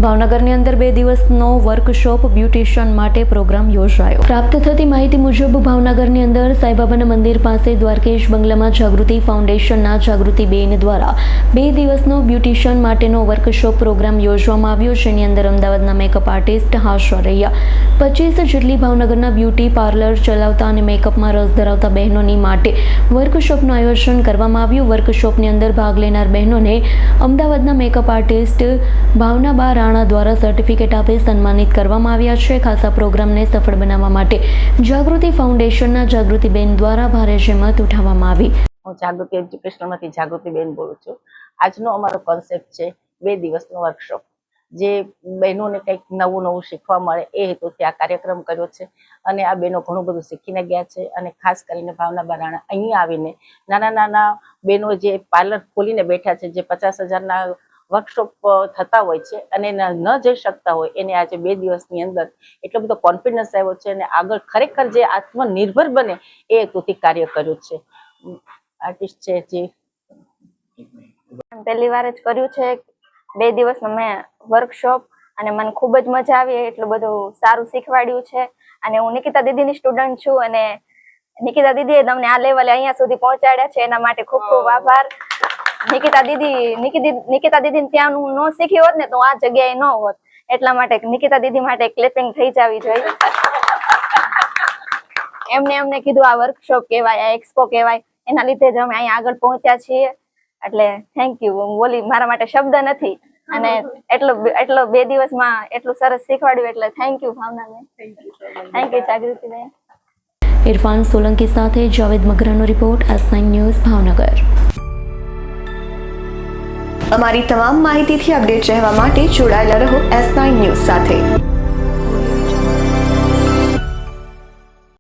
ભાવનગરની અંદર 2 દિવસનો વર્કશોપ બ્યુટિશિયન માટે પ્રોગ્રામ યોજાયો. પ્રાપ્ત થતી માહિતી મુજબ ભાવનગરની અંદર સાંઈબાબાના મંદિર પાસે દ્વારકેશ બંગલામાં જાગૃતિ ફાઉન્ડેશનના જાગૃતિબેન દ્વારા 2 દિવસનો બ્યુટિશિયન માટેનો વર્કશોપ પ્રોગ્રામ યોજવામાં આવ્યો. જેની અંદર અમદાવાદના મેકઅપ આર્ટિસ્ટ હાજર રહ્યા. 25 જેટલી ભાવનગરના બ્યુટી પાર્લર ચલાવતા અને મેકઅપમાં રસ ધરાવતા બહેનોની માટે વર્કશોપનું આયોજન કરવામાં આવ્યું. વર્કશોપની અંદર ભાગ લેનાર બહેનોને અમદાવાદના મેકઅપ આર્ટિસ્ટ ભાવનાબા રાણા દ્વારા સર્ટિફિકેટ આપી સન્માનિત કરવામાં આવ્યા છે. ખાસ આ પ્રોગ્રામને સફળ બનાવવા માટે જાગૃતિ ફાઉન્ડેશનના જાગૃતિબેન દ્વારા ભારે જહેમત ઉઠાવવામાં આવી. હું જાગૃતિ એજ્યુકેશનમાંથી જાગૃતિબેન બોલું છું. આજનો અમારો કોન્સેપ્ટ છે 2 દિવસનો વર્કશોપ, જે બહેનોને કંઈક નવું શીખવા મળે એ હેતુથી આ કાર્યક્રમ કર્યો છે. અને આ બહેનો ઘણું બધું શીખીને ગયા છે. અને ખાસ કરીને ભાવનાબા રાણા અહીંયા આવીને નાના બહેનો જે પાર્લર ખોલીને બેઠા છે, જે 50,000ના વર્કશોપ થતા હોય છે અને ન જઈ શકતા હોય, એને આજે 2 દિવસની અંદર એટલો બધો કોન્ફિડન્સ આવ્યો છે અને આગળ ખરેખર જે આત્મનિર્ભર બને એ હેતુથી કાર્ય કર્યું છે. આર્ટિસ્ટ છે જે પહેલી વાર જ કર્યું છે 2 દિવસનો મેં વર્કશોપ, અને મને ખૂબ જ મજા આવી. એટલું બધું સારું શીખવાડ્યું છે. અને હું નિકિતા દીદીની સ્ટુડન્ટ છું, અને નિકિતા દીદીએ તમને આ લેવલે અહીંયા સુધી પહોંચાડ્યા છે, એના માટે ખૂબ ખૂબ આભાર. નિકિતા દીદી ત્યાં હું ન શીખી હોત ને તો આ જગ્યાએ ન હોત. એટલા માટે નિકિતા દીદી માટે ક્લેપિંગ થઈ જવી જોઈએ. એમને કીધું આ વર્કશોપ કહેવાય, આ એક્સપો કહેવાય, એના લીધે જ અમે અહીંયા આગળ પહોંચ્યા છીએ. એટલે થેન્ક યુ. બોલી મારા માટે શબ્દ નથી. અને એટલો 2 દિવસમાં એટલું સરસ શીખવાડ્યું, એટલે થેન્ક યુ ભાવનાબેન. થેન્ક યુ જાગૃતિબેન. ઇરફાન સોલંકી સાથે જાવેદ મગરાનો રિપોર્ટ, S9 ન્યૂઝ, ભાવનગર. અમારી તમામ માહિતીથી અપડેટ રહેવા માટે જોડાયેલા રહો S9 ન્યૂઝ સાથે.